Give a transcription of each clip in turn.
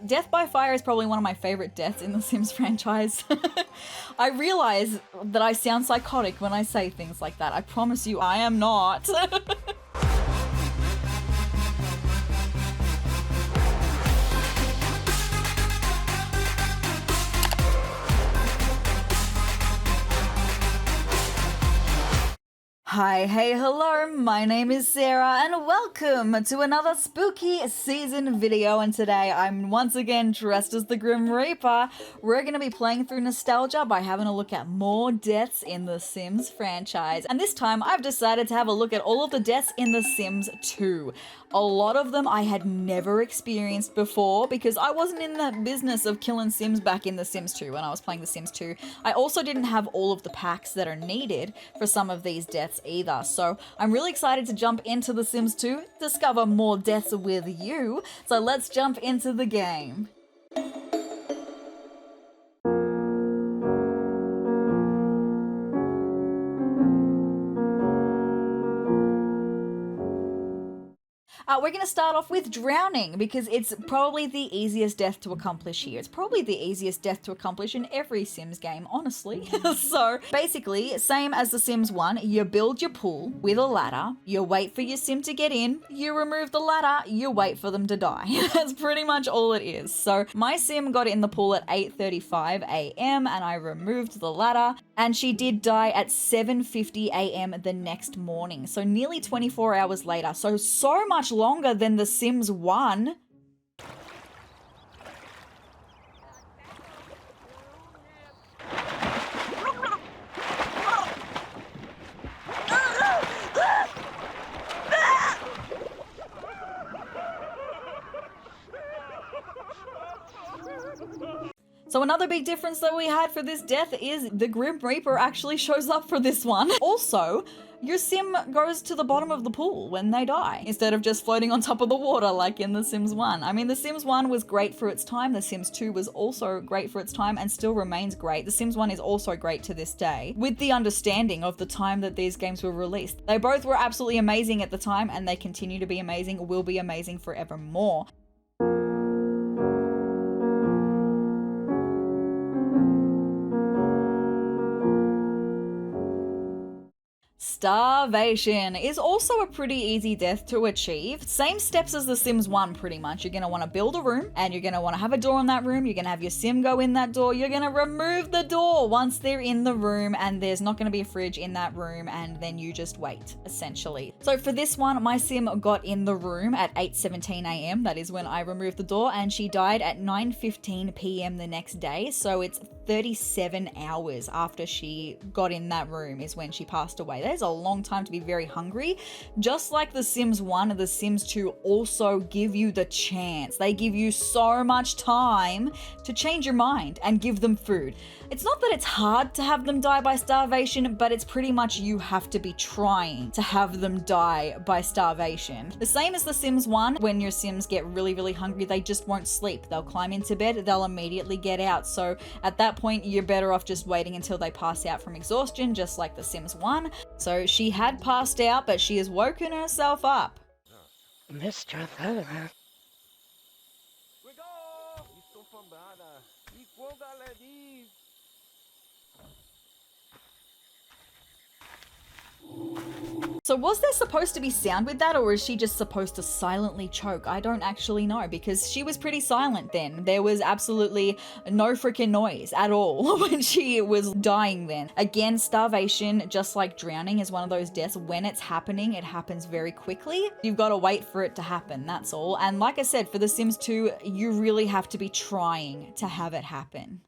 Death by fire is probably one of my favorite deaths in the Sims franchise. I realize that I sound psychotic when I say things like that. I promise you I am not. Hi, hey, hello, my name is Sarah and welcome to another spooky season video, and today I'm once again dressed as the Grim Reaper. We're going to be playing through nostalgia by having a look at more deaths in the Sims franchise, and this time I've decided to have a look at all of the deaths in The Sims 2. A lot of them I had never experienced before because I wasn't in the business of killing Sims back in The Sims 2 when I was playing The Sims 2. I also didn't have all of the packs that are needed for some of these deaths either. So I'm really excited to jump into The Sims 2, discover more deaths with you. So let's jump into the game. We're going to start off with drowning because it's probably the easiest death to accomplish here. It's probably the easiest death to accomplish in every Sims game, honestly. So basically, same as The Sims 1, you build your pool with a ladder, you wait for your Sim to get in, you remove the ladder, you wait for them to die. That's pretty much all it is. So my Sim got in the pool at 8:35 a.m. and I removed the ladder, and she did die at 7:50 a.m. the next morning. So nearly 24 hours later. So much longer than The Sims 1. So another big difference that we had for this death is the Grim Reaper actually shows up for this one. Also, your Sim goes to the bottom of the pool when they die, instead of just floating on top of the water like in The Sims 1. I mean, The Sims 1 was great for its time, The Sims 2 was also great for its time and still remains great. The Sims 1 is also great to this day, with the understanding of the time that these games were released. They both were absolutely amazing at the time, and they continue to be amazing, will be amazing forevermore. Starvation is also a pretty easy death to achieve. Same steps as The Sims 1 pretty much. You're going to want to build a room, and you're going to want to have a door in that room. You're going to have your Sim go in that door. You're going to remove the door once they're in the room, and there's not going to be a fridge in that room, and then you just wait, essentially. So for this one, my Sim got in the room at 8:17 a.m. That is when I removed the door, and she died at 9:15 p.m. the next day. So it's 37 hours after she got in that room is when she passed away. There's a long time to be very hungry. Just like The Sims 1 and The Sims 2 also give you the chance. They give you so much time to change your mind and give them food. It's not that it's hard to have them die by starvation, but it's pretty much you have to be trying to have them die by starvation. The same as The Sims 1, when your Sims get really hungry, they just won't sleep. They'll climb into bed, they'll immediately get out. So at that point, you're better off just waiting until they pass out from exhaustion, just like The Sims 1. So she had passed out, but she has woken herself up. Mr. Feather. So was there supposed to be sound with that, or is she just supposed to silently choke? I don't actually know, because she was pretty silent then. There was absolutely no freaking noise at all when she was dying then. Again, starvation, just like drowning, is one of those deaths. When it's happening, it happens very quickly. You've got to wait for it to happen, that's all. And like I said, for The Sims 2, you really have to be trying to have it happen.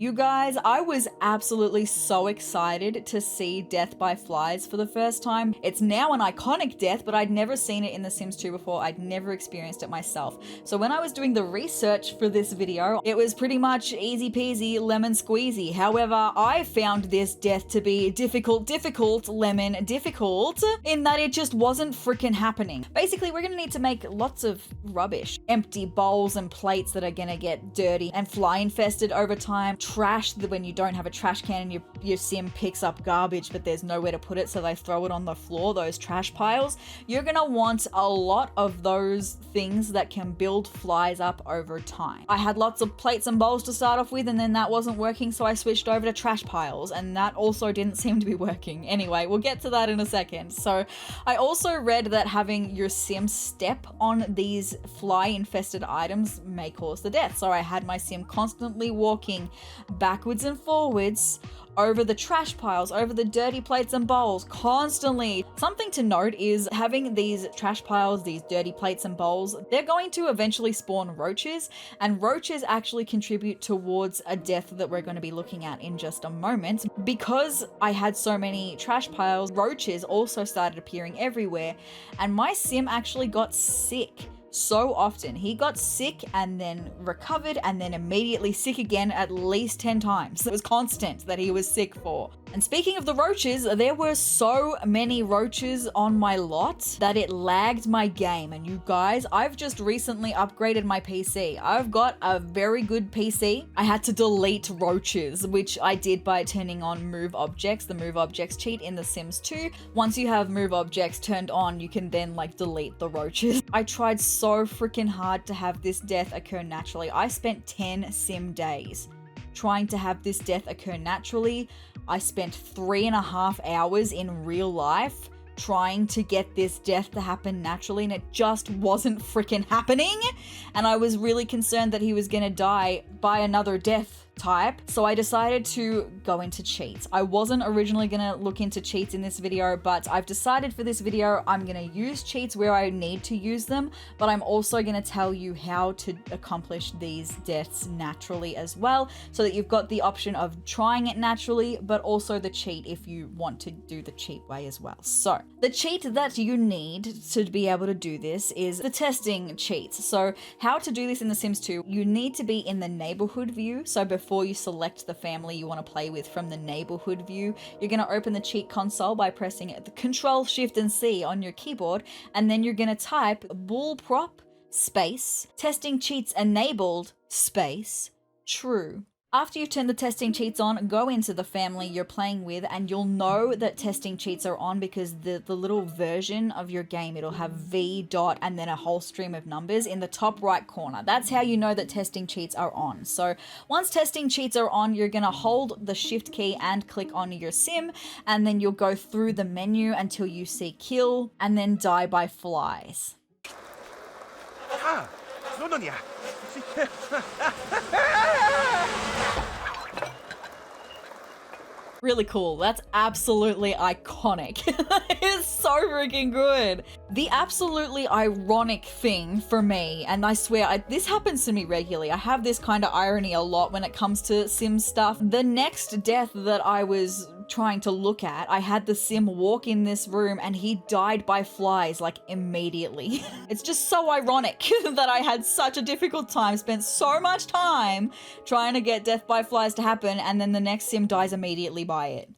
You guys, I was absolutely so excited to see death by flies for the first time. It's now an iconic death, but I'd never seen it in The Sims 2 before. I'd never experienced it myself. So when I was doing the research for this video, it was pretty much easy peasy lemon squeezy. However, I found this death to be difficult, lemon difficult, in that it just wasn't freaking happening. Basically, we're gonna need to make lots of rubbish. Empty bowls and plates that are gonna get dirty and fly infested over time. trash, when you don't have a trash can and your sim picks up garbage but there's nowhere to put it, so they throw it on the floor, those trash piles, you're gonna want a lot of those things that can build flies up over time. I had lots of plates and bowls to start off with, and then that wasn't working, so I switched over to trash piles, and that also didn't seem to be working. Anyway, we'll get to that in a second. So I also read that having your sim step on these fly infested items may cause the death. So I had my sim constantly walking backwards and forwards over the trash piles, over the dirty plates and bowls, constantly. Something to note is having these trash piles, these dirty plates and bowls, they're going to eventually spawn roaches, and roaches actually contribute towards a death that we're going to be looking at in just a moment. Because I had so many trash piles, roaches also started appearing everywhere, and my sim actually got sick so often. He got sick and then recovered and then immediately sick again at least 10 times. It was constant that he was sick for. And speaking of the roaches, there were so many roaches on my lot that it lagged my game. And you guys, I've just recently upgraded my PC. I've got a very good PC. I had to delete roaches, which I did by turning on move objects, the move objects cheat in The Sims 2. Once you have move objects turned on, you can then like delete the roaches. I tried so freaking hard to have this death occur naturally. I spent 10 sim days trying to have this death occur naturally. I spent 3.5 hours in real life trying to get this death to happen naturally, and it just wasn't freaking happening. And I was really concerned that he was gonna die by another death type, so I decided to go into cheats. I wasn't originally gonna look into cheats in this video, but I've decided for this video I'm gonna use cheats where I need to use them, but I'm also gonna tell you how to accomplish these deaths naturally as well, so that you've got the option of trying it naturally, but also the cheat if you want to do the cheat way as well. So the cheat that you need to be able to do this is the testing cheats. So how to do this in The Sims 2, you need to be in the neighborhood view. So before you select the family you want to play with from the neighborhood view, you're going to open the cheat console by pressing the Control Shift and C on your keyboard, and then you're going to type bullprop space testing cheats enabled space true. After you've turned the testing cheats on, go into the family you're playing with, and you'll know that testing cheats are on because the little version of your game, it'll have V dot and then a whole stream of numbers in the top right corner. That's how you know that testing cheats are on. So once testing cheats are on, you're gonna hold the shift key and click on your sim, and then you'll go through the menu until you see kill and then die by flies. Really cool. That's absolutely iconic. It's so freaking good. The absolutely ironic thing for me, and I swear this happens to me regularly, I have this kind of irony a lot when it comes to Sim stuff. The next death that I was trying to look at, I had the sim walk in this room and he died by flies like immediately. It's just so ironic that I had such a difficult time, spent so much time trying to get death by flies to happen, and then the next sim dies immediately by it.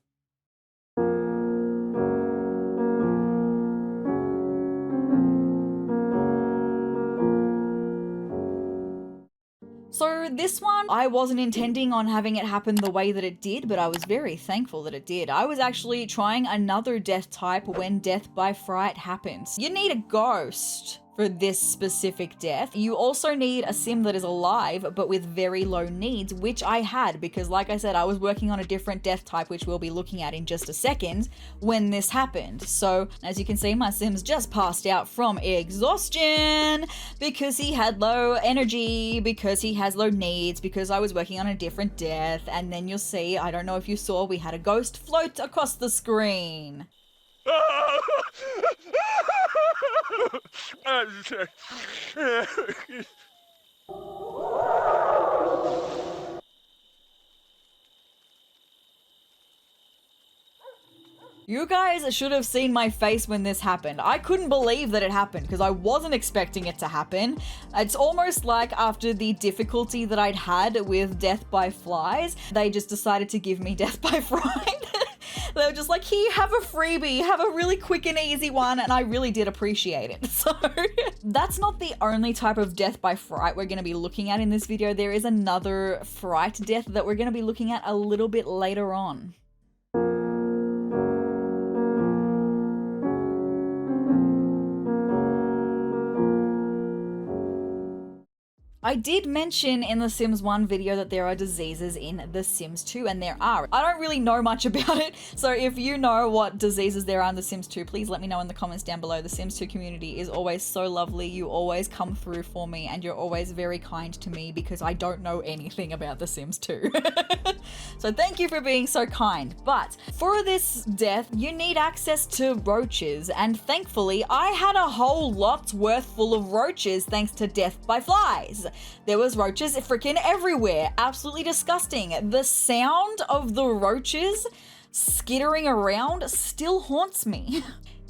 So this one, I wasn't intending on having it happen the way that it did, but I was very thankful that it did. I was actually trying another death type when death by fright happens. You need a ghost for this specific death. You also need a sim that is alive but with very low needs, which I had because, like I said, I was working on a different death type, which we'll be looking at in just a second, when this happened. So as you can see, my sim's just passed out from exhaustion because he had low energy, because he has low needs, because I was working on a different death. And then you'll see, I don't know if you saw, we had a ghost float across the screen. You guys should have seen my face when this happened. I couldn't believe that it happened because I wasn't expecting it to happen. It's almost like after the difficulty that I'd had with death by flies, they just decided to give me death by fright. They were just like, here, have a freebie, have a really quick and easy one, and I really did appreciate it. So that's not the only type of death by fright we're going to be looking at in this video. There is another fright death that we're going to be looking at a little bit later on. I did mention in the Sims 1 video that there are diseases in the Sims 2, and there are. I don't really know much about it, so if you know what diseases there are in the Sims 2, please let me know in the comments down below. The Sims 2 community is always so lovely. You always come through for me, and you're always very kind to me because I don't know anything about the Sims 2. So thank you for being so kind. But for this death, you need access to roaches, and thankfully I had a whole lot's worth full of roaches thanks to death by flies. There was roaches freaking everywhere. Absolutely disgusting. The sound of the roaches skittering around still haunts me.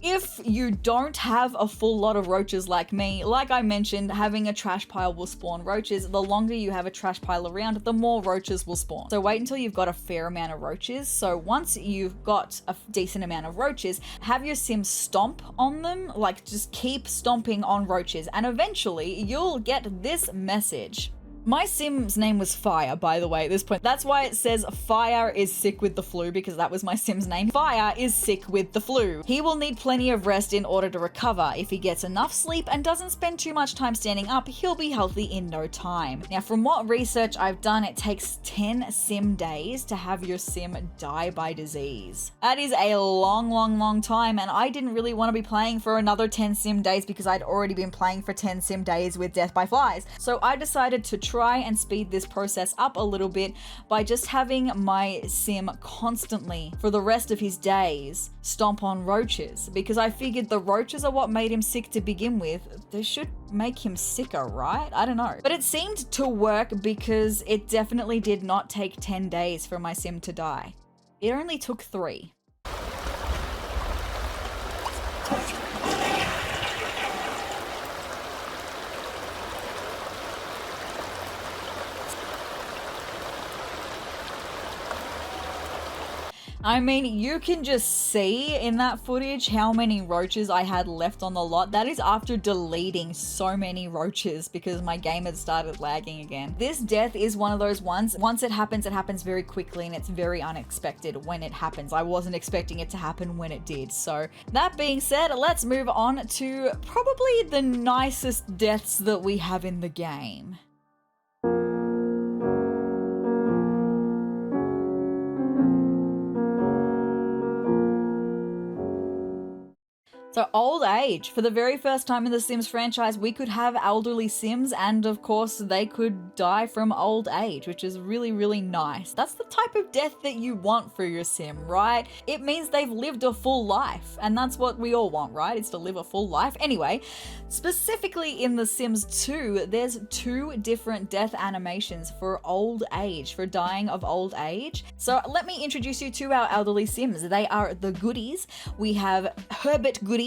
If you don't have a full lot of roaches like me, like I mentioned, having a trash pile will spawn roaches. The longer you have a trash pile around, the more roaches will spawn. So wait until you've got a fair amount of roaches. So once you've got a decent amount of roaches, have your sim stomp on them, like just keep stomping on roaches, and eventually you'll get this message. My sim's name was Fire, by the way, at this point. That's why it says Fire is sick with the flu, because that was my sim's name. Fire is sick with the flu. He will need plenty of rest in order to recover. If he gets enough sleep and doesn't spend too much time standing up, he'll be healthy in no time. Now, from what research I've done, it takes 10 sim days to have your sim die by disease. That is a long time, and I didn't really want to be playing for another 10 sim days because I'd already been playing for 10 sim days with death by flies. So I decided to try and speed this process up a little bit by just having my sim constantly, for the rest of his days, stomp on roaches, because I figured the roaches are what made him sick to begin with. They should make him sicker, right? I don't know. But it seemed to work because it definitely did not take 10 days for my sim to die. It only took 3. I mean, you can just see in that footage how many roaches I had left on the lot. That is after deleting so many roaches because my game had started lagging again. This death is one of those ones. Once it happens very quickly, and it's very unexpected when it happens. I wasn't expecting it to happen when it did. So that being said, let's move on to probably the nicest deaths that we have in the game. So old age. For the very first time in the Sims franchise, we could have elderly Sims, and of course they could die from old age, which is really nice. That's the type of death that you want for your Sim, right? It means they've lived a full life, and that's what we all want, right? It's to live a full life. Anyway, specifically in The Sims 2, there's 2 different death animations for old age, for dying of old age. So let me introduce you to our elderly Sims. They are the Goodies. We have Herbert Goody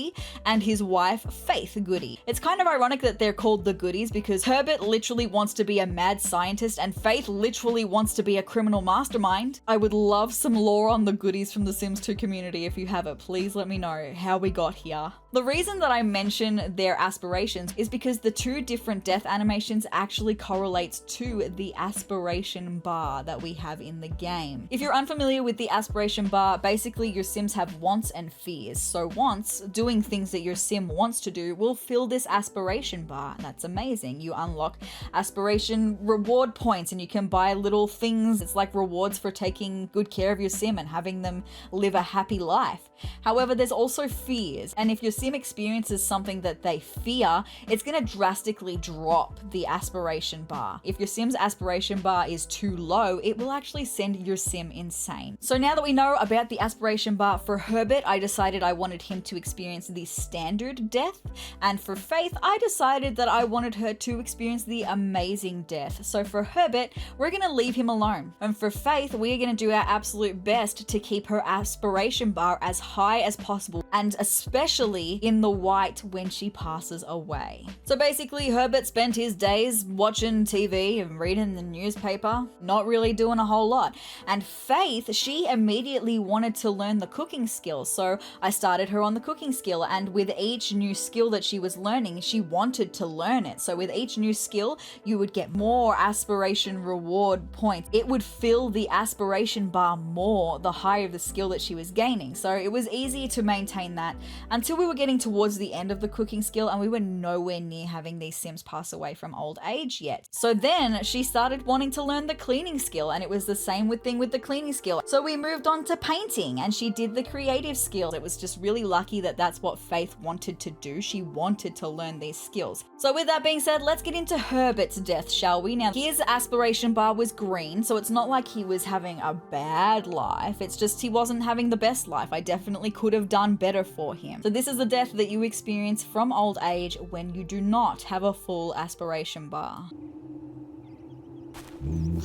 and his wife Faith Goody. It's kind of ironic that they're called the Goodies because Herbert literally wants to be a mad scientist and Faith literally wants to be a criminal mastermind. I would love some lore on the Goodies from the Sims 2 community. If you have it, please let me know how we got here. The reason that I mention their aspirations is because the 2 different death animations actually correlates to the aspiration bar that we have in the game. If you're unfamiliar with the aspiration bar, basically your Sims have wants and fears. So wants, doing things that your Sim wants to do, will fill this aspiration bar. That's amazing. You unlock aspiration reward points and you can buy little things. It's like rewards for taking good care of your Sim and having them live a happy life. However, there's also fears, and if your Sim experiences something that they fear, it's going to drastically drop the aspiration bar. If your Sim's aspiration bar is too low, it will actually send your Sim insane. So now that we know about the aspiration bar for Herbert, I decided I wanted him to experience the standard death, and for Faith, I decided that I wanted her to experience the amazing death. So for Herbert, we're going to leave him alone, and for Faith, we're going to do our absolute best to keep her aspiration bar as high as possible, and especially in the white when she passes away. So basically, Herbert spent his days watching TV and reading the newspaper, not really doing a whole lot. And Faith, she immediately wanted to learn the cooking skill, so I started her on the cooking skill, and with each new skill that she was learning, she wanted to learn it. So with each new skill, you would get more aspiration reward points. It would fill the aspiration bar more the higher the skill that she was gaining. So it was easy to maintain that until we were getting towards the end of the cooking skill, and we were nowhere near having these Sims pass away from old age yet. So then she started wanting to learn the cleaning skill, and it was the same thing with the cleaning skill. So we moved on to painting, and she did the creative skill. It was just really lucky that that's what Faith wanted to do. She wanted to learn these skills. So with that being said, let's get into Herbert's death, shall we? Now, his aspiration bar was green, so it's not like he was having a bad life. It's just he wasn't having the best life. I definitely could have done better for him. So this is the death that you experience from old age when you do not have a full aspiration bar.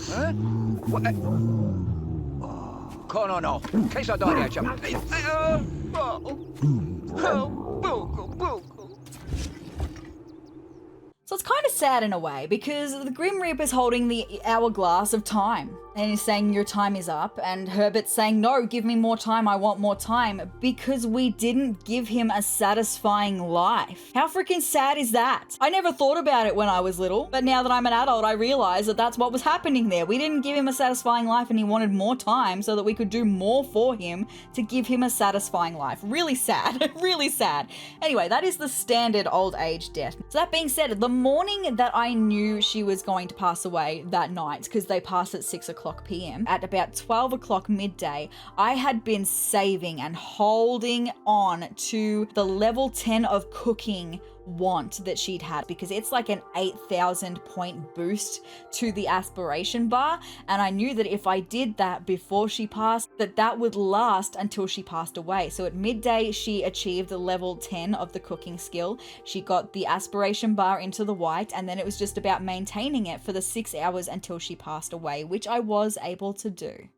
Huh? What? No, no. Case I died here, So it's kind of sad in a way, because the Grim Reaper's holding the hourglass of time and he's saying your time is up, and Herbert's saying, no, give me more time, I want more time, because we didn't give him a satisfying life. How freaking sad is that? I never thought about it when I was little, but now that I'm an adult, I realize that that's what was happening there. We didn't give him a satisfying life, and he wanted more time so that we could do more for him to give him a satisfying life. Really sad, really sad. Anyway, that is the standard old age death. So that being said, the morning that I knew she was going to pass away that night, because they pass at 6 o'clock p.m, at about 12 o'clock midday, I had been saving and holding on to the level 10 of cooking want that she'd had, because it's like an 8,000 point boost to the aspiration bar, and I knew that if I did that before she passed, that would last until she passed away. So at midday she achieved the level 10 of the cooking skill, she got the aspiration bar into the white, and then it was just about maintaining it for the 6 hours until she passed away, which I was able to do.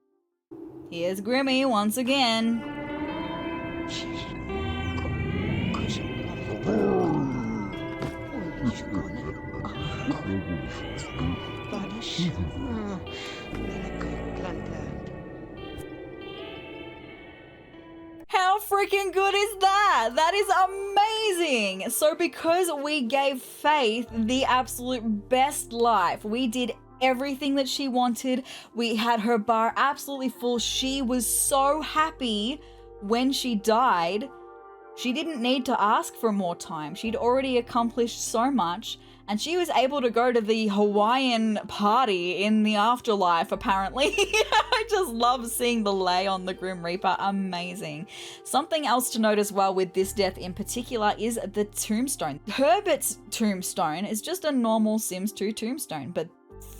Here's Grimmy once again. How freaking good is that? That is amazing. So because we gave Faith the absolute best life, we did everything that she wanted. We had her bar absolutely full. She was so happy when she died. She didn't need to ask for more time. She'd already accomplished so much, and she was able to go to the Hawaiian party in the afterlife, apparently. I just love seeing the lay on the Grim Reaper. Amazing. Something else to note as well with this death in particular is the tombstone. Herbert's tombstone is just a normal Sims 2 tombstone, but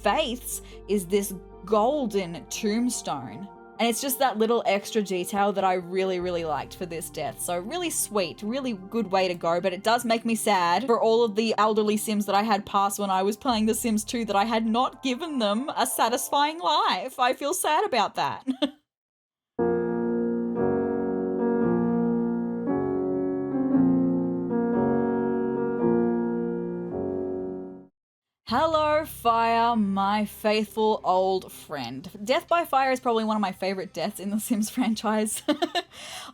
Faith's is this golden tombstone. And it's just that little extra detail that I really, really liked for this death. So really sweet, really good way to go, but it does make me sad for all of the elderly Sims that I had pass when I was playing The Sims 2 that I had not given them a satisfying life. I feel sad about that. Hello, fire, my faithful old friend. Death by fire is probably one of my favorite deaths in the Sims franchise.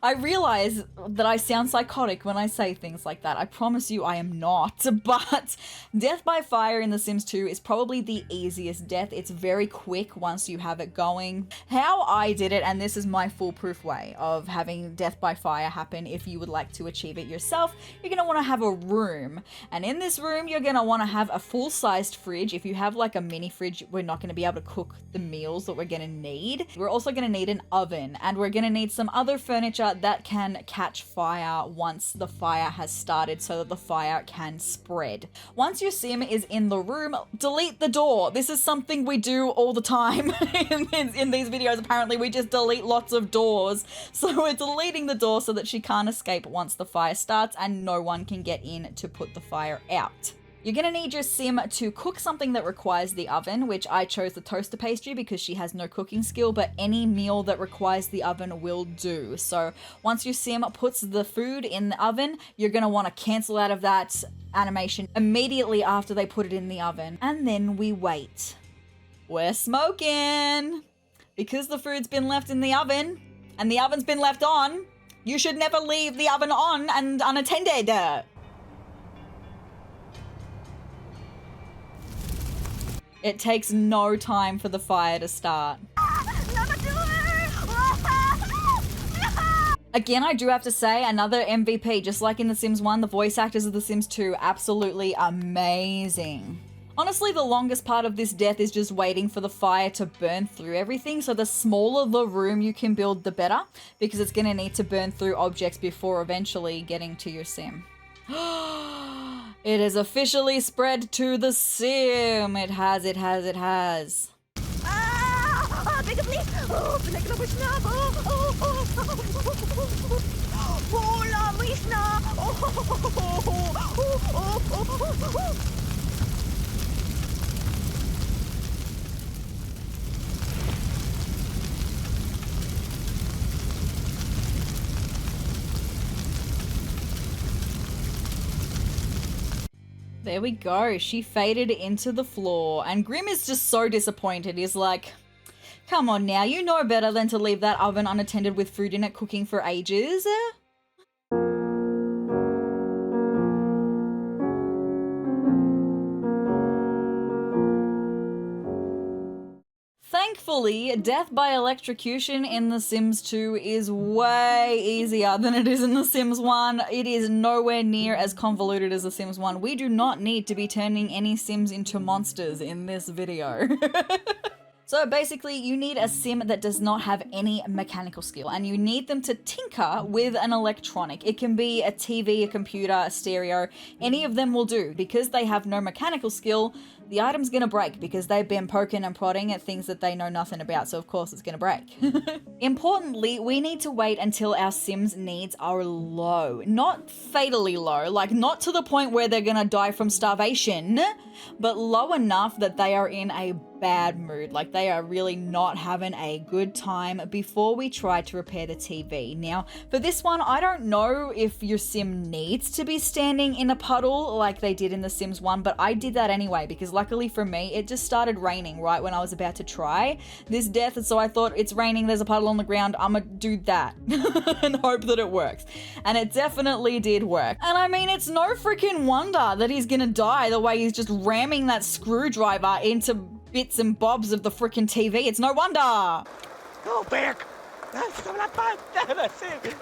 I realize that I sound psychotic when I say things like that. I promise you I am not, but death by fire in The Sims 2 is probably the easiest death. It's very quick once you have it going. How I did it, and this is my foolproof way of having death by fire happen if you would like to achieve it yourself, you're going to want to have a room. And in this room, you're going to want to have a full-sized fridge. If you have like a mini fridge, we're not going to be able to cook the meals that we're going to need. We're also going to need an oven, and we're going to need some other furniture that can catch fire once the fire has started so that the fire can spread. Once your sim is in the room, delete the door. This is something we do all the time in these videos. Apparently we just delete lots of doors. So we're deleting the door so that she can't escape once the fire starts and no one can get in to put the fire out. You're gonna need your sim to cook something that requires the oven, which I chose the toaster pastry because she has no cooking skill, but any meal that requires the oven will do. So once your sim puts the food in the oven, you're gonna wanna cancel out of that animation immediately after they put it in the oven. And then we wait. We're smoking! Because the food's been left in the oven, and the oven's been left on, you should never leave the oven on and unattended. It takes no time for the fire to start. Again, I do have to say, another MVP, just like in The Sims 1, the voice actors of The Sims 2, absolutely amazing. Honestly, the longest part of this death is just waiting for the fire to burn through everything, so the smaller the room you can build, the better, because it's going to need to burn through objects before eventually getting to your sim. It has officially spread to the sim. It has. There we go. She faded into the floor, and Grim is just so disappointed. He's like, come on now, you know better than to leave that oven unattended with food in it cooking for ages. Thankfully, death by electrocution in The Sims 2 is way easier than it is in The Sims 1. It is nowhere near as convoluted as The Sims 1. We do not need to be turning any Sims into monsters in this video. So basically, you need a sim that does not have any mechanical skill, and you need them to tinker with an electronic. It can be a TV, a computer, a stereo, any of them will do. Because they have no mechanical skill, the item's gonna break because they've been poking and prodding at things that they know nothing about, so of course it's gonna break. Importantly, we need to wait until our sim's needs are low. Not fatally low, like not to the point where they're gonna die from starvation, but low enough that they are in a bad mood, like they are really not having a good time before we try to repair the TV. Now, for this one, I don't know if your sim needs to be standing in a puddle like they did in The Sims 1, but I did that anyway because luckily for me, it just started raining right when I was about to try this death, so I thought it's raining, there's a puddle on the ground, I'ma do that and hope that it works. And it definitely did work. And I mean, it's no freaking wonder that he's gonna die the way he's just ramming that screwdriver into bits and bobs of the freaking TV. It's no wonder. Go back. That's not bad. That's it.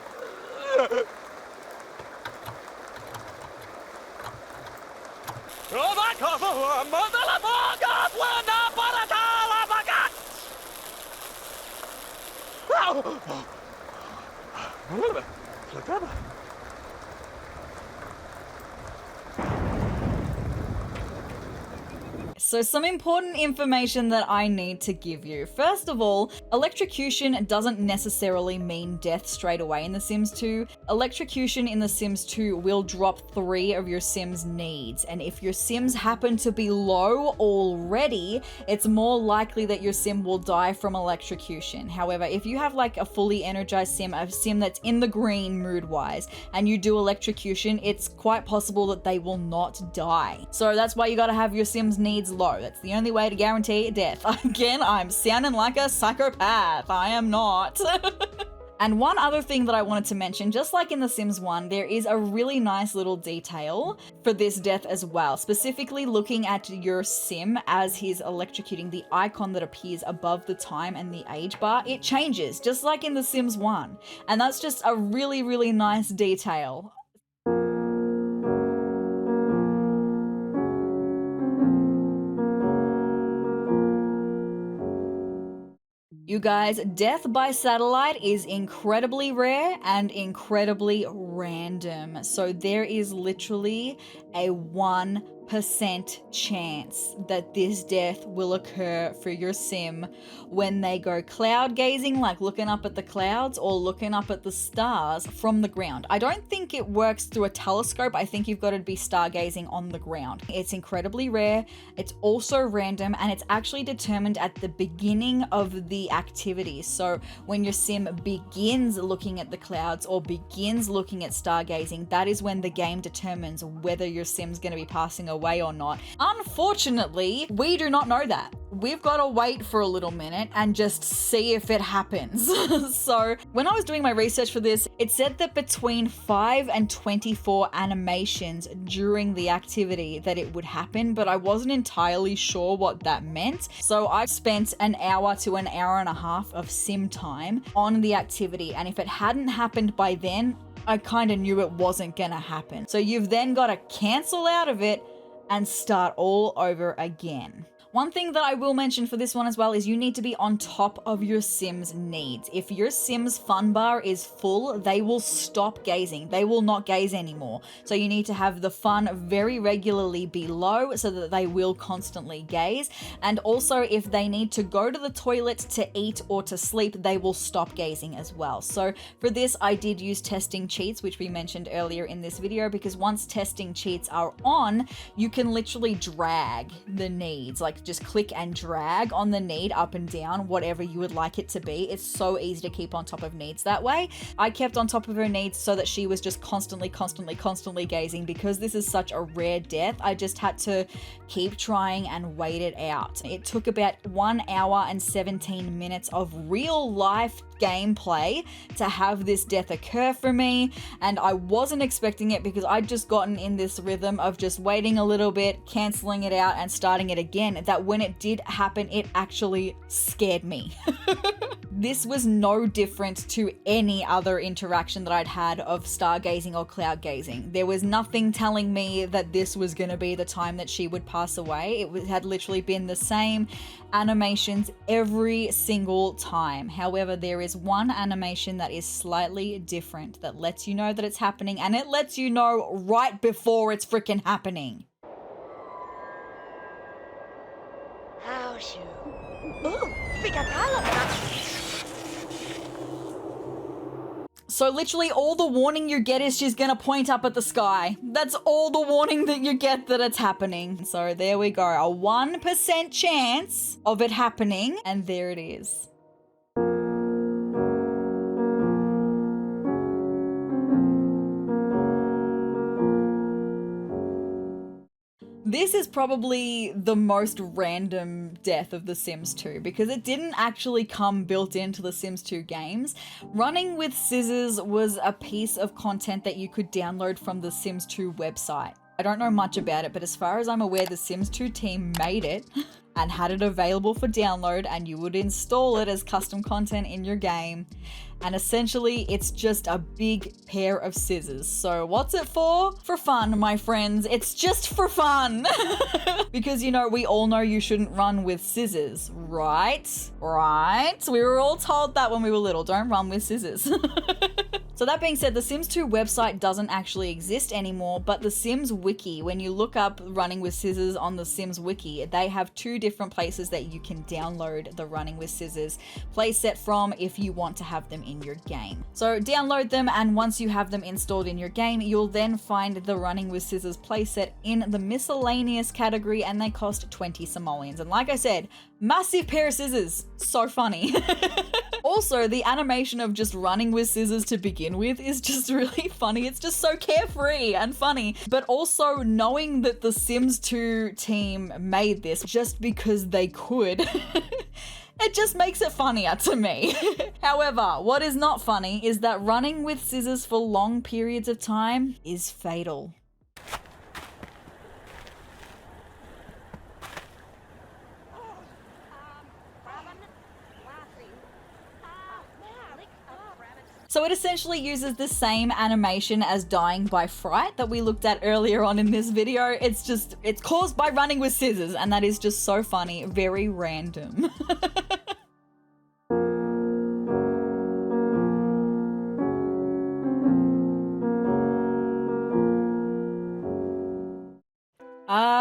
So some important information that I need to give you. First of all, electrocution doesn't necessarily mean death straight away in The Sims 2. Electrocution in The Sims 2 will drop 3 of your Sims' needs, and if your Sims happen to be low already, it's more likely that your Sim will die from electrocution. However, if you have like a fully energized Sim, a Sim that's in the green mood-wise, and you do electrocution, it's quite possible that they will not die. So that's why you gotta have your Sims' needs low. That's the only way to guarantee death. Again, I'm sounding like a psychopath. I am not. And one other thing that I wanted to mention, just like in The Sims 1, there is a really nice little detail for this death as well. Specifically looking at your Sim as he's electrocuting, the icon that appears above the time and the age bar, it changes, just like in The Sims 1. And that's just a really, really nice detail. You guys, death by satellite is incredibly rare and incredibly random. So there is literally a 1 chance that this death will occur for your sim when they go cloud gazing, like looking up at the clouds or looking up at the stars from the ground. I don't think it works through a telescope. I think you've got to be stargazing on the ground. It's incredibly rare. It's also random, and it's actually determined at the beginning of the activity. So when your sim begins looking at the clouds or begins looking at stargazing, that is when the game determines whether your sim's going to be passing away or not. Unfortunately, we do not know that. We've got to wait for a little minute and just see if it happens. So when I was doing my research for this, it said that between 5 and 24 animations during the activity that it would happen, but I wasn't entirely sure what that meant. So I spent an hour to an hour and a half of sim time on the activity, and if it hadn't happened by then, I kind of knew it wasn't gonna happen. So you've then got to cancel out of it and start all over again. One thing that I will mention for this one as well is you need to be on top of your sim's needs. If your sim's fun bar is full, they will stop gazing. They will not gaze anymore. So you need to have the fun very regularly be low so that they will constantly gaze. And also if they need to go to the toilet to eat or to sleep, they will stop gazing as well. So for this, I did use testing cheats, which we mentioned earlier in this video, because once testing cheats are on, you can literally drag the needs, like just click and drag on the need up and down, whatever you would like it to be. It's so easy to keep on top of needs that way. I kept on top of her needs so that she was just constantly gazing. Because this is such a rare death, I just had to keep trying and wait it out. It took about 1 hour and 17 minutes of real life gameplay to have this death occur for me, and I wasn't expecting it because I'd just gotten in this rhythm of just waiting a little bit, cancelling it out and starting it again, that when it did happen, it actually scared me. This was no different to any other interaction that I'd had of stargazing or cloud gazing. There was nothing telling me that this was going to be the time that she would pass away. It had literally been the same animations every single time. However, there is one animation that is slightly different that lets you know that it's happening, and it lets you know right before it's freaking happening. How's you? Ooh, fíjate. So literally all the warning you get is she's gonna point up at the sky. That's all the warning that you get that it's happening. So there we go, a 1% chance of it happening, and there it is. This is probably the most random death of The Sims 2 because it didn't actually come built into The Sims 2 games. Running with scissors was a piece of content that you could download from the Sims 2 website. I don't know much about it, but as far as I'm aware, the Sims 2 team made it and had it available for download, and you would install it as custom content in your game. And essentially, it's just a big pair of scissors. So what's it for? For fun, my friends. It's just for fun. Because, you know, we all know you shouldn't run with scissors, right? Right? We were all told that when we were little, don't run with scissors. So that being said, the Sims 2 website doesn't actually exist anymore, but the Sims Wiki, when you look up running with scissors on the Sims Wiki, they have 2 different places that you can download the running with scissors playset from if you want to have them in your game. So download them, and once you have them installed in your game, you'll then find the running with scissors playset in the miscellaneous category, and they cost 20 simoleons. And like I said, massive pair of scissors. So funny. Also, the animation of just running with scissors to begin with is just really funny. It's just so carefree and funny. But also knowing that the Sims 2 team made this just because they could, it just makes it funnier to me. However, what is not funny is that running with scissors for long periods of time is fatal. So it essentially uses the same animation as dying by fright that we looked at earlier on in this video. It's caused by running with scissors, and that is just so funny, very random.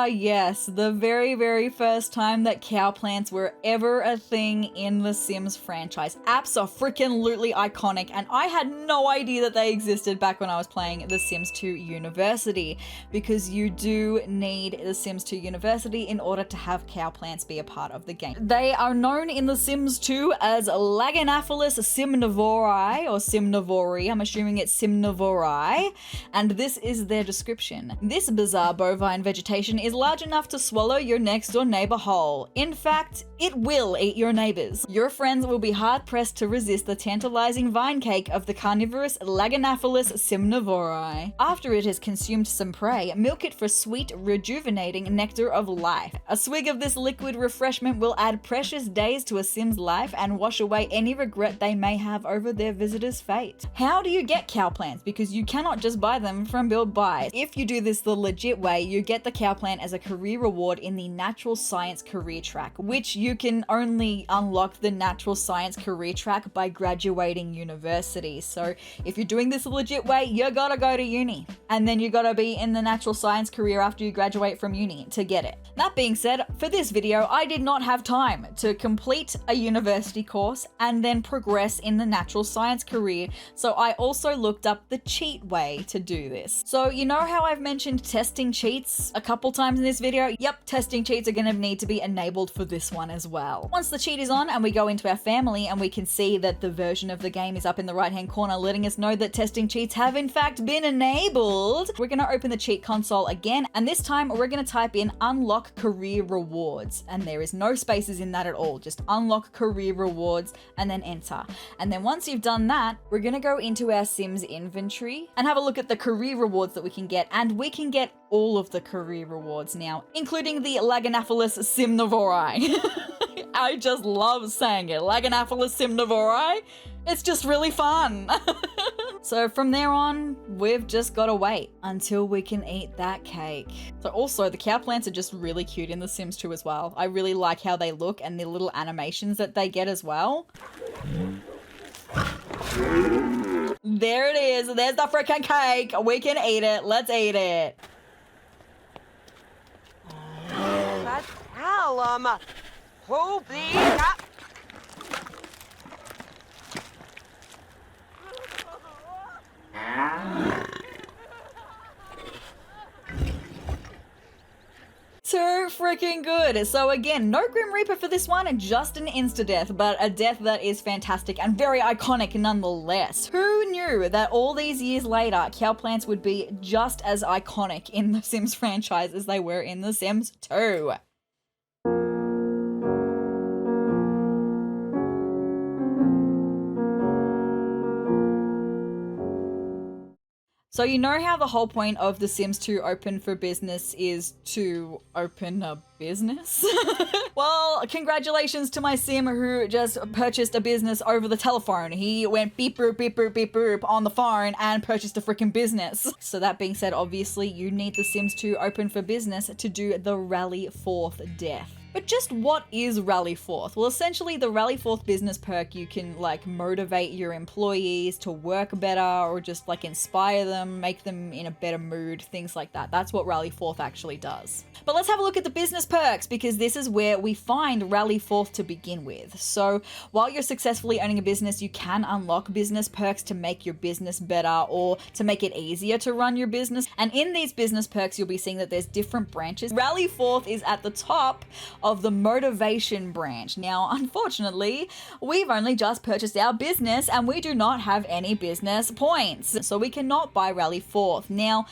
Ah, yes, the very, very first time that cowplants were ever a thing in the Sims franchise. Abso-freaking-lutely iconic, and I had no idea that they existed back when I was playing The Sims 2 University, because you do need The Sims 2 University in order to have cowplants be a part of the game. They are known in The Sims 2 as Laganaphalus simnivori, or simnivori, I'm assuming it's simnivori, and this is their description. This bizarre bovine vegetation is large enough to swallow your next door neighbor whole. In fact, it will eat your neighbors. Your friends will be hard pressed to resist the tantalizing vine cake of the carnivorous Laganaphalus simnivori. After it has consumed some prey, milk it for sweet, rejuvenating nectar of life. A swig of this liquid refreshment will add precious days to a Sim's life and wash away any regret they may have over their visitor's fate. How do you get cowplants? Because you cannot just buy them from Build Buy. If you do this the legit way, you get the cowplant as a career reward in the natural science career track, which you can only unlock the natural science career track by graduating university. So if you're doing this the legit way, you gotta go to uni, and then you gotta be in the natural science career after you graduate from uni to get it. That being said, for this video, I did not have time to complete a university course and then progress in the natural science career, so I also looked up the cheat way to do this. So you know how I've mentioned testing cheats a couple times in this video? Yep, testing cheats are gonna need to be enabled for this one as well. Once the cheat is on and we go into our family and we can see that the version of the game is up in the right hand corner letting us know that testing cheats have in fact been enabled, we're gonna open the cheat console again, and this time we're gonna type in unlock career rewards, and there is no spaces in that at all, just unlock career rewards and then enter. And then once you've done that, we're gonna go into our Sims inventory and have a look at the career rewards that we can get, and we can get all of the career rewards now, including the Laganaphalus simnivori. I just love saying it, Laganaphalus simnivori. It's just really fun. So from there on, we've just got to wait until we can eat that cake. So also, the cowplants are just really cute in The Sims 2 as well. I really like how they look and the little animations that they get as well. There it is. There's the freaking cake. We can eat it. Let's eat it. That's Callum. Holy crap. Too freaking good. So again, no Grim Reaper for this one, just an insta-death, but a death that is fantastic and very iconic nonetheless. Who knew that all these years later, cowplants would be just as iconic in the Sims franchise as they were in The Sims 2? So you know how the whole point of The Sims 2 Open for Business is to open a business? Well, congratulations to my Sim who just purchased a business over the telephone. He went beep boop beep boop beep boop on the phone and purchased a freaking business. So that being said, obviously you need The Sims 2 Open for Business to do the Rally Forth death. But just what is Rally Forth? Well, essentially the Rally Forth business perk, you can like motivate your employees to work better or just like inspire them, make them in a better mood, things like that. That's what Rally Forth actually does. But let's have a look at the business perks, because this is where we find Rally Forth to begin with. So while you're successfully owning a business, you can unlock business perks to make your business better or to make it easier to run your business. And in these business perks, you'll be seeing that there's different branches. Rally Forth is at the top of the motivation branch. Now, unfortunately, we've only just purchased our business and we do not have any business points, so we cannot buy Rally Forth. Now,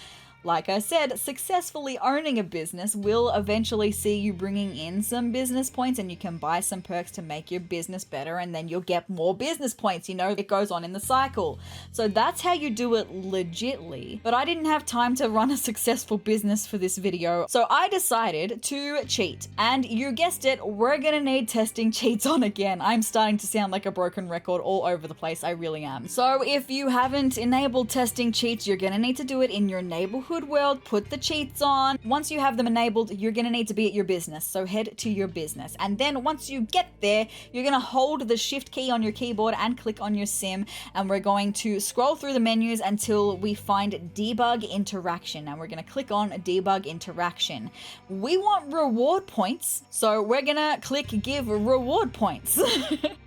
like I said, successfully owning a business will eventually see you bringing in some business points, and you can buy some perks to make your business better, and then you'll get more business points. You know, it goes on in the cycle. So that's how you do it legitly. But I didn't have time to run a successful business for this video, so I decided to cheat. And you guessed it, we're gonna need testing cheats on again. I'm starting to sound like a broken record all over the place, I really am. So if you haven't enabled testing cheats, you're gonna need to do it in your neighborhood Hood World, put the cheats on. Once you have them enabled, you're gonna need to be at your business. So head to your business. And then once you get there, you're gonna hold the shift key on your keyboard and click on your sim. And we're going to scroll through the menus until we find debug interaction. And we're gonna click on debug interaction. We want reward points. So we're gonna click give reward points.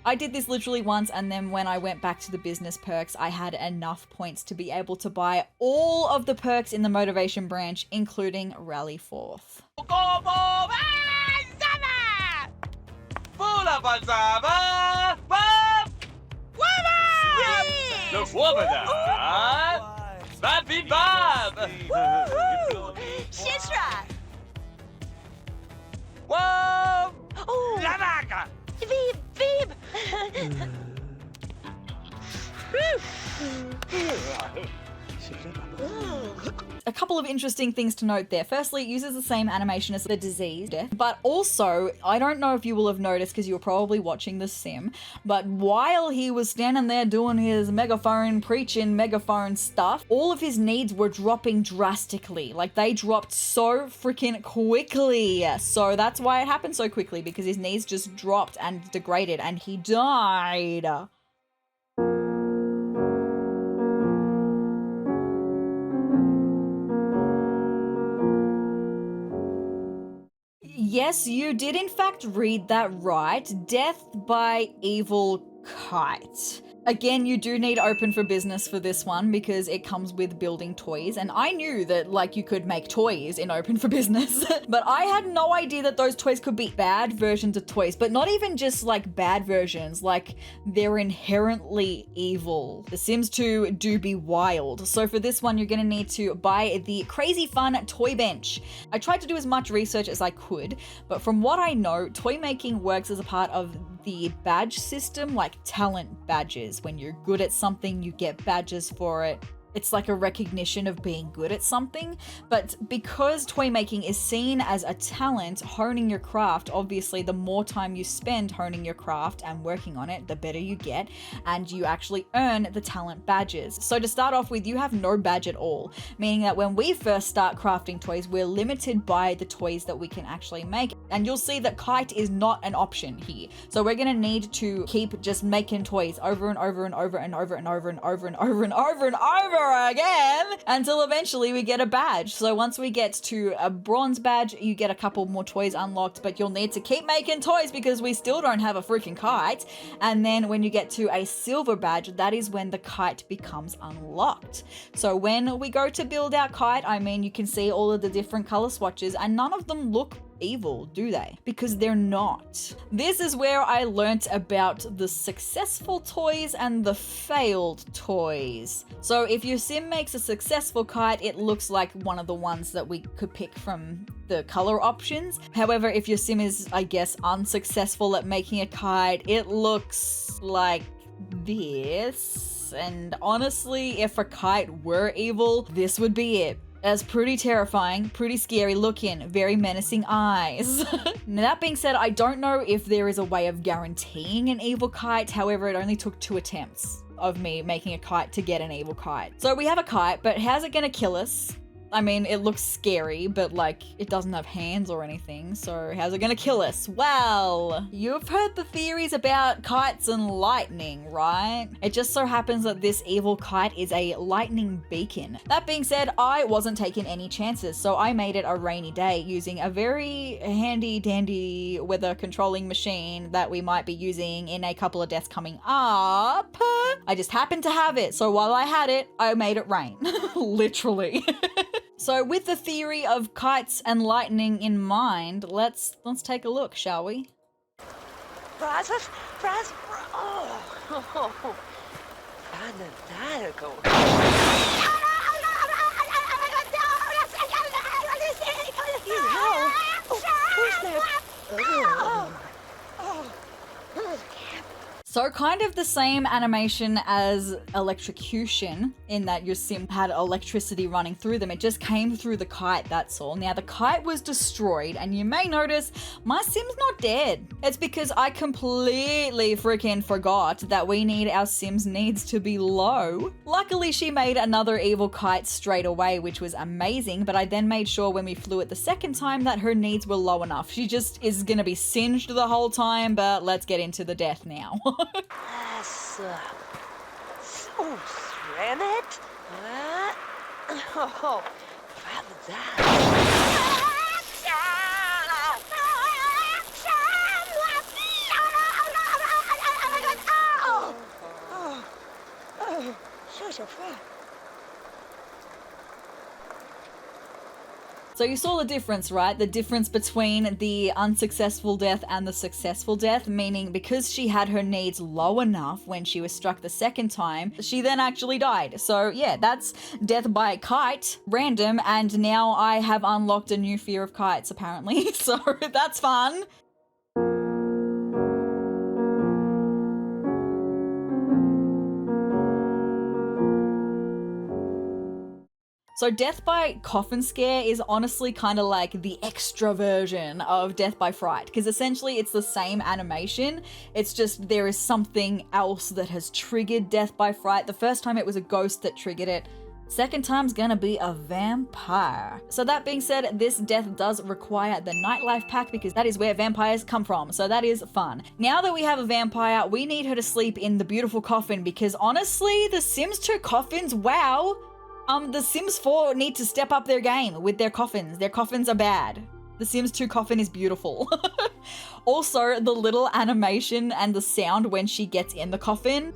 I did this literally once, and then when I went back to the business perks, I had enough points to be able to buy all of the perks in the motivation branch, including Rally Forth. La vaca! Vieb, vieb! A couple of interesting things to note there. Firstly, it uses the same animation as the disease death, but also, I don't know if you will have noticed because you were probably watching the sim, but while he was standing there doing his megaphone, preaching megaphone stuff, all of his needs were dropping drastically. Like, they dropped so freaking quickly. So that's why it happened so quickly, because his needs just dropped and degraded and he died. Yes, you did in fact read that right. Death by Evil Kite. Again, you do need open for business for this one because it comes with building toys, and I knew that like you could make toys in open for business, but I had no idea that those toys could be bad versions of toys, but not even just like bad versions, like they're inherently evil. The Sims 2 do be wild, so for this one you're gonna need to buy the Crazy Fun Toy Bench. I tried to do as much research as I could, but from what I know, toy making works as a part of the badge system, like talent badges. When you're good at something, you get badges for it. It's like a recognition of being good at something, but because toy making is seen as a talent, honing your craft, obviously the more time you spend honing your craft and working on it, the better you get, and you actually earn the talent badges. So to start off with, you have no badge at all, meaning that when we first start crafting toys, we're limited by the toys that we can actually make, and you'll see that Kite is not an option here. So we're gonna need to keep just making toys over and over and over and over and over and over and over and over and over again until eventually we get a badge. So once we get to a bronze badge, you get a couple more toys unlocked, but you'll need to keep making toys because we still don't have a freaking kite. And then when you get to a silver badge, that is when the kite becomes unlocked. So when we go to build our kite, I mean, you can see all of the different color swatches and none of them look evil, do they? Because they're not. This is where I learnt about the successful toys and the failed toys. So if your sim makes a successful kite, it looks like one of the ones that we could pick from the color options. However, if your sim is, I guess, unsuccessful at making a kite, it looks like this. And honestly, if a kite were evil, this would be it. As pretty terrifying, pretty scary looking, very menacing eyes. Now that being said, I don't know if there is a way of guaranteeing an evil kite, however it only took 2 attempts of me making a kite to get an evil kite. So we have a kite, but how's it gonna kill us? I mean, it looks scary, but like, it doesn't have hands or anything, so how's it gonna kill us? Well, you've heard the theories about kites and lightning, right? It just so happens that this evil kite is a lightning beacon. That being said, I wasn't taking any chances, so I made it a rainy day using a very handy dandy weather controlling machine that we might be using in a couple of deaths coming up. I just happened to have it, so while I had it, I made it rain. Literally. So with the theory of kites and lightning in mind, let's take a look, shall we? So kind of the same animation as Electrocution in that your sim had electricity running through them. It just came through the kite, that's all. Now the kite was destroyed and you may notice my sim's not dead. It's because I completely freaking forgot that we need our sim's needs to be low. Luckily she made another evil kite straight away, which was amazing, but I then made sure when we flew it the second time that her needs were low enough. She just is gonna be singed the whole time, but let's get into the death now. That's so shredded. Oh, rather that. Such a fun. So you saw the difference, right? The difference between the unsuccessful death and the successful death, meaning because she had her needs low enough when she was struck the second time, she then actually died. So yeah, that's death by kite, random, and now I have unlocked a new fear of kites apparently, so that's fun. So death by coffin scare is honestly kind of like the extra version of death by fright, because essentially it's the same animation. It's just there is something else that has triggered death by fright. The first time it was a ghost that triggered it. Second time's gonna be a vampire. So that being said, this death does require the nightlife pack because that is where vampires come from. So that is fun. Now that we have a vampire, we need her to sleep in the beautiful coffin because honestly, the Sims 2 coffins, wow. The Sims 4 need to step up their game with their coffins. Their coffins are bad. The Sims 2 coffin is beautiful. Also, the little animation and the sound when she gets in the coffin.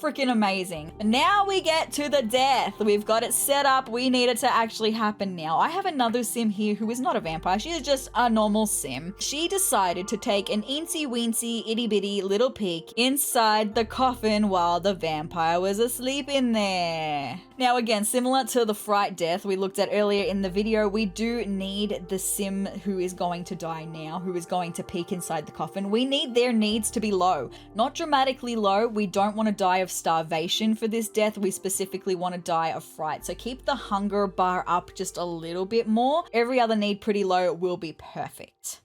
Freaking amazing. Now we get to the death. We've got it set up. We need it to actually happen now. I have another sim here who is not a vampire. She is just a normal sim. She decided to take an eensy weensy itty bitty little peek inside the coffin while the vampire was asleep in there. Now again, similar to the fright death we looked at earlier in the video, we do need the sim who is going to die now, who is going to peek inside the coffin. We need their needs to be low, not dramatically low. We don't want to die of starvation for this death. We specifically want to die of fright. So keep the hunger bar up just a little bit more. Every other need pretty low will be perfect.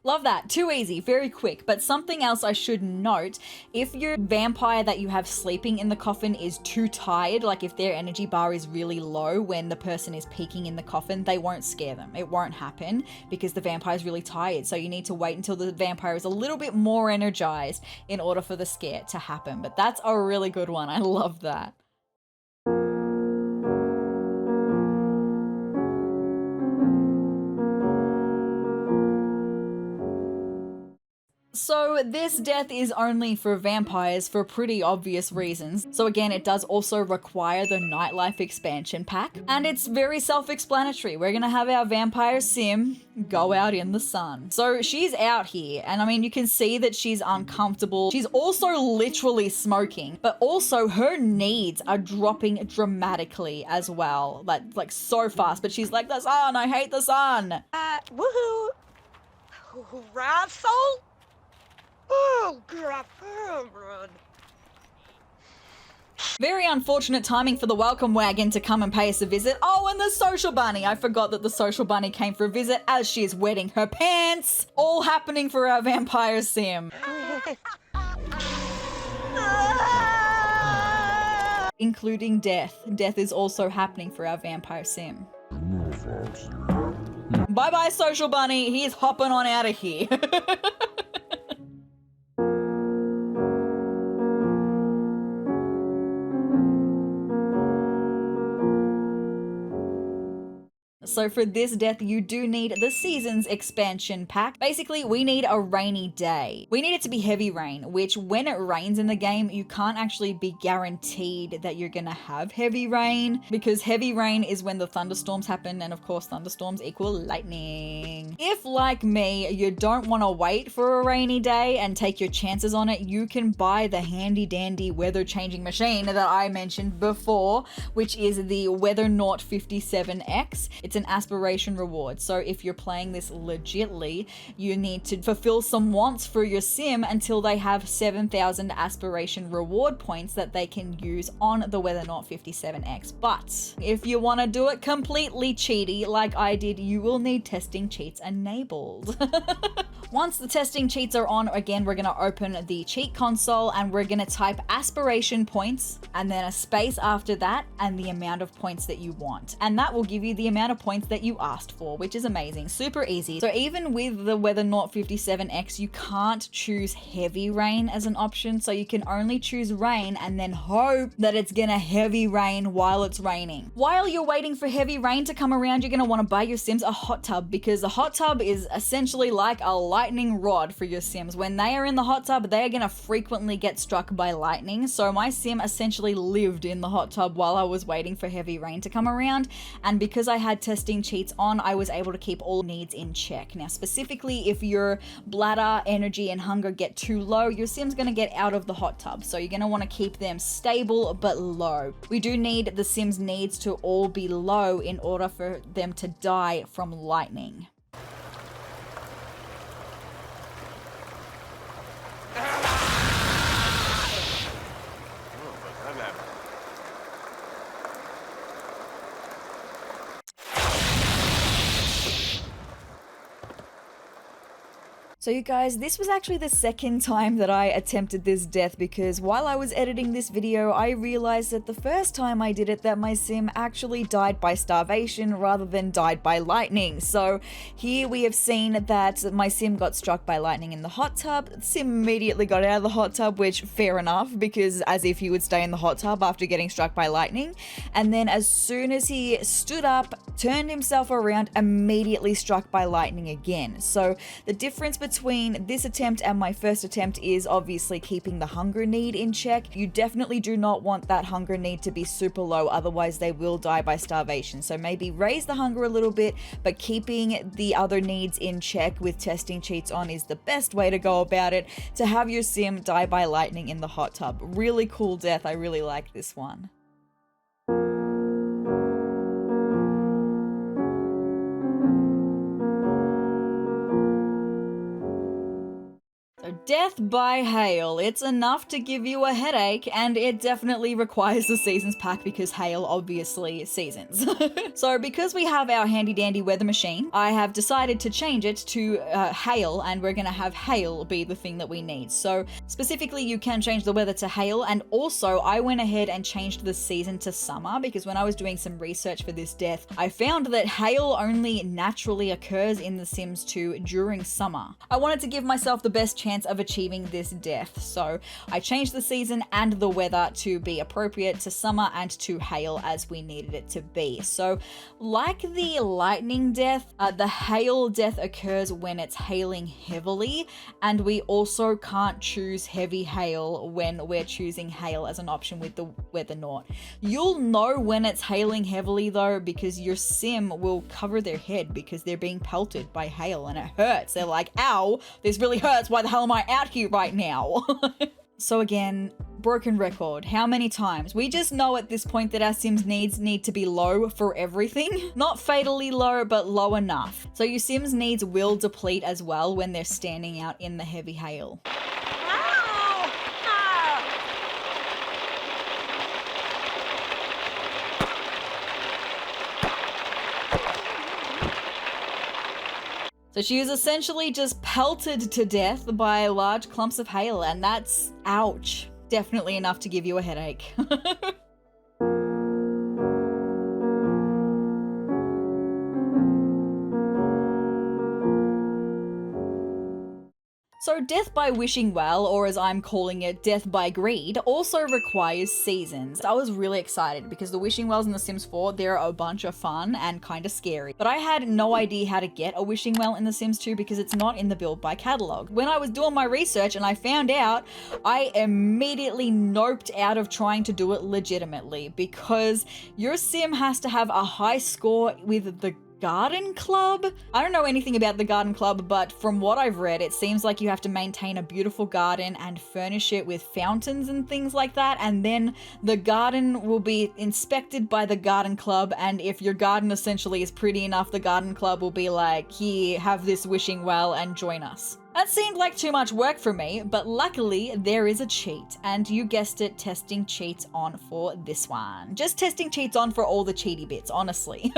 Love that. Too easy, very quick. But something else I should note, if your vampire that you have sleeping in the coffin is too tired, like if their energy bar is really low when the person is peeking in the coffin, they won't scare them. It won't happen because the vampire is really tired. So you need to wait until the vampire is a little bit more energized in order for the scare to happen. But that's a really good one. I love that. So this death is only for vampires for pretty obvious reasons. So again, it does also require the nightlife expansion pack. And it's very self-explanatory. We're gonna have our vampire sim go out in the sun. So she's out here, and I mean, you can see that she's uncomfortable. She's also literally smoking, but also her needs are dropping dramatically as well. Like so fast, but she's like, the sun, I hate the sun. Woohoo! Raffle? Oh, crap. Very unfortunate timing for the welcome wagon to come and pay us a visit. Oh, and the social bunny. I forgot that the social bunny came for a visit as she is wetting her pants. All happening for our vampire sim. Including death. Death is also happening for our vampire sim. Bye-bye, social bunny. He's hopping on out of here. So for this death, you do need the Seasons expansion pack. Basically, we need a rainy day. We need it to be heavy rain, which when it rains in the game, you can't actually be guaranteed that you're gonna have heavy rain, because heavy rain is when the thunderstorms happen, and of course thunderstorms equal lightning. If, like me, you don't want to wait for a rainy day and take your chances on it, you can buy the handy dandy weather changing machine that I mentioned before, which is the Weathernaut 57X. It's an aspiration reward. So if you're playing this legitly, you need to fulfill some wants for your sim until they have 7,000 aspiration reward points that they can use on the Weathernaut 57X. But if you want to do it completely cheaty like I did, you will need testing cheats enabled. Once the testing cheats are on, again, we're going to open the cheat console and we're going to type aspiration points and then a space after that and the amount of points that you want. And that will give you the amount of points that you asked for, which is amazing. Super easy. So even with the Weathernaut 57X, you can't choose heavy rain as an option. So you can only choose rain and then hope that it's going to heavy rain while it's raining. While you're waiting for heavy rain to come around, you're going to want to buy your sims a hot tub, because a hot tub is essentially like a lightning rod for your sims. When they are in the hot tub, they are going to frequently get struck by lightning. So my sim essentially lived in the hot tub while I was waiting for heavy rain to come around. And because I had testing cheats on, I was able to keep all needs in check. Now, specifically, if your bladder, energy, and hunger get too low, your sim's going to get out of the hot tub. So you're going to want to keep them stable but low. We do need the sim's needs to all be low in order for them to die from lightning. So you guys, this was actually the second time that I attempted this death, because while I was editing this video, I realized that the first time I did it that my sim actually died by starvation rather than died by lightning. So here we have seen that my sim got struck by lightning in the hot tub. The sim immediately got out of the hot tub, which fair enough, because as if he would stay in the hot tub after getting struck by lightning. And then as soon as he stood up, turned himself around, immediately struck by lightning again. So the difference between this attempt and my first attempt is obviously keeping the hunger need in check. You definitely do not want that hunger need to be super low, otherwise they will die by starvation. So maybe raise the hunger a little bit, but keeping the other needs in check with testing cheats on is the best way to go about it to have your sim die by lightning in the hot tub. Really cool death. I really like this one. So death by hail. It's enough to give you a headache, and it definitely requires the seasons pack because hail obviously seasons. So because we have our handy dandy weather machine, I have decided to change it to hail, and we're gonna have hail be the thing that we need. So specifically you can change the weather to hail, and also I went ahead and changed the season to summer because when I was doing some research for this death, I found that hail only naturally occurs in The Sims 2 during summer. I wanted to give myself the best chance of achieving this death, so I changed the season and the weather to be appropriate to summer and to hail as we needed it to be. So like the lightning death, the hail death occurs when it's hailing heavily, and we also can't choose heavy hail when we're choosing hail as an option with the Weathernaut. You'll know when it's hailing heavily though, because your sim will cover their head because they're being pelted by hail and it hurts. They're like, ow, this really hurts, why the hell am I out here right now? So again, broken record. How many times? We just know at this point that our Sims needs need to be low for everything. Not fatally low, but low enough. So your Sims needs will deplete as well when they're standing out in the heavy hail. So she was essentially just pelted to death by large clumps of hail, and that's, ouch, definitely enough to give you a headache. So death by wishing well, or as I'm calling it, death by greed, also requires seasons. I was really excited because the wishing wells in The Sims 4, they're a bunch of fun and kind of scary. But I had no idea how to get a wishing well in The Sims 2 because it's not in the build by catalog. When I was doing my research and I found out, I immediately noped out of trying to do it legitimately because your sim has to have a high score with the garden club. I don't know anything about the garden club, but from what I've read, it seems like you have to maintain a beautiful garden and furnish it with fountains and things like that, and then the garden will be inspected by the garden club, and if your garden essentially is pretty enough, the garden club will be like, here, have this wishing well and join us. That seemed like too much work for me, but luckily there is a cheat, and you guessed it, testing cheats on for this one. Just testing cheats on for all the cheaty bits, honestly.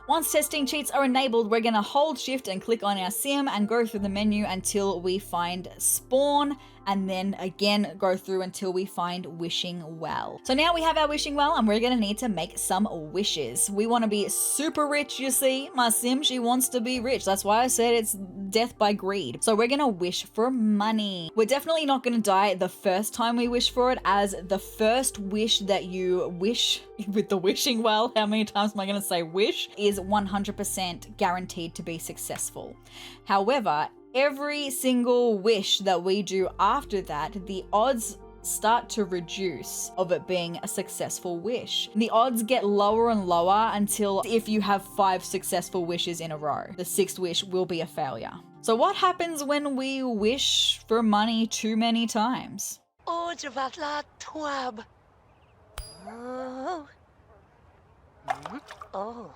Once testing cheats are enabled, we're gonna hold shift and click on our sim and go through the menu until we find spawn, and then again go through until we find wishing well. So now we have our wishing well and we're gonna need to make some wishes. We wanna be super rich, you see. My sim, she wants to be rich. That's why I said it's death by greed. So we're gonna wish for money. We're definitely not gonna die the first time we wish for it, as the first wish that you wish with the wishing well, how many times am I gonna say wish, is 100% guaranteed to be successful. However, every single wish that we do after that, the odds start to reduce of it being a successful wish. The odds get lower and lower until if you have 5 successful wishes in a row, the 6th wish will be a failure. So what happens when we wish for money too many times? Oh, Javatla Twab. Oh. Oh.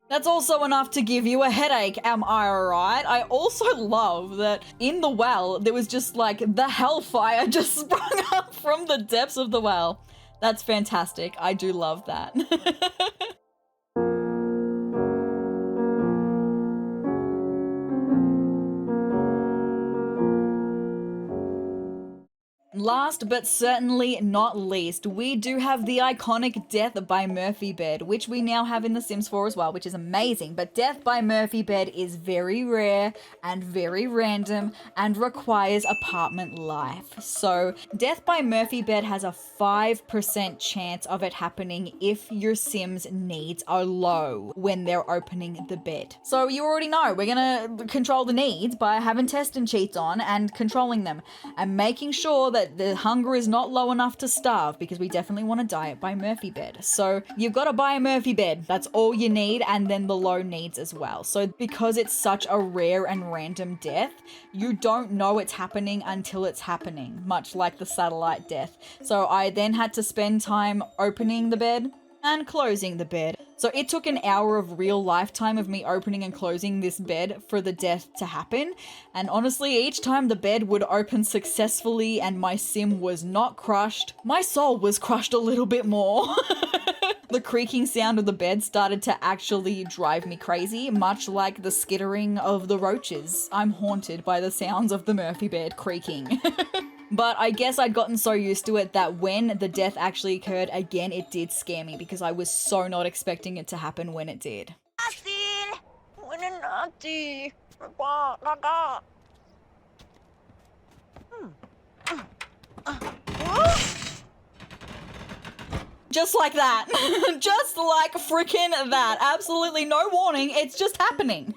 That's also enough to give you a headache, am I right? I also love that in the well, there was just like the hellfire just sprung up from the depths of the well. That's fantastic. I do love that. Last but certainly not least, we do have the iconic Death by Murphy bed, which we now have in The Sims 4 as well, which is amazing. But Death by Murphy bed is very rare and very random and requires apartment life. So Death by Murphy bed has a 5% chance of it happening if your Sims needs are low when they're opening the bed. So you already know, we're gonna control the needs by having test and cheats on and controlling them and making sure that the hunger is not low enough to starve, because we definitely want to diet by Murphy bed. So you've got to buy a Murphy bed. That's all you need, and then the low needs as well. So because it's such a rare and random death, you don't know it's happening until it's happening, much like the satellite death. So I then had to spend time opening the bed and closing the bed. So it took an hour of real lifetime of me opening and closing this bed for the death to happen. And honestly, each time the bed would open successfully and my sim was not crushed, my soul was crushed a little bit more. The creaking sound of the bed started to actually drive me crazy, much like the skittering of the roaches. I'm haunted by the sounds of the Murphy bed creaking. But I guess I'd gotten so used to it that when the death actually occurred again, it did scare me because I was so not expecting it to happen when it did. Just like that. Just like freaking that. Absolutely no warning. It's just happening.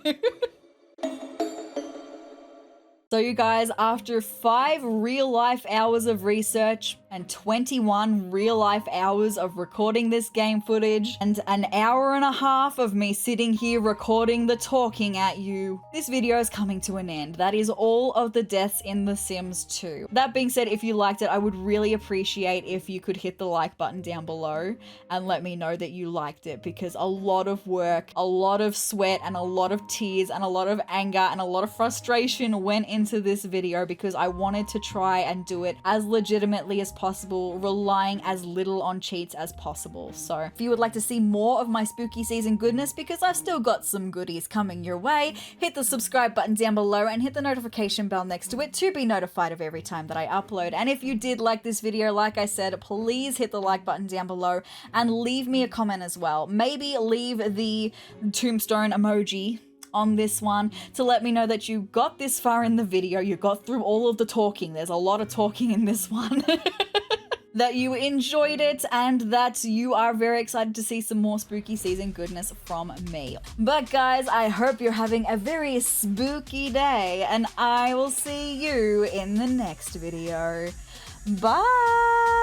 So you guys, after 5 real-life hours of research and 21 real-life hours of recording this game footage and an hour and a half of me sitting here recording the talking at you, this video is coming to an end. That is all of the deaths in The Sims 2. That being said, if you liked it, I would really appreciate if you could hit the like button down below and let me know that you liked it, because a lot of work, a lot of sweat and a lot of tears and a lot of anger and a lot of frustration went into this video because I wanted to try and do it as legitimately as possible, relying as little on cheats as possible. So if you would like to see more of my spooky season goodness, because I've still got some goodies coming your way, hit the subscribe button down below and hit the notification bell next to it to be notified of every time that I upload. And if you did like this video, like I said, please hit the like button down below and leave me a comment as well. Maybe leave the tombstone emoji on this one to let me know that you got this far in the video, you got through all of the talking, there's a lot of talking in this one, that you enjoyed it, and that you are very excited to see some more spooky season goodness from me. But guys, I hope you're having a very spooky day, and I will see you in the next video. Bye!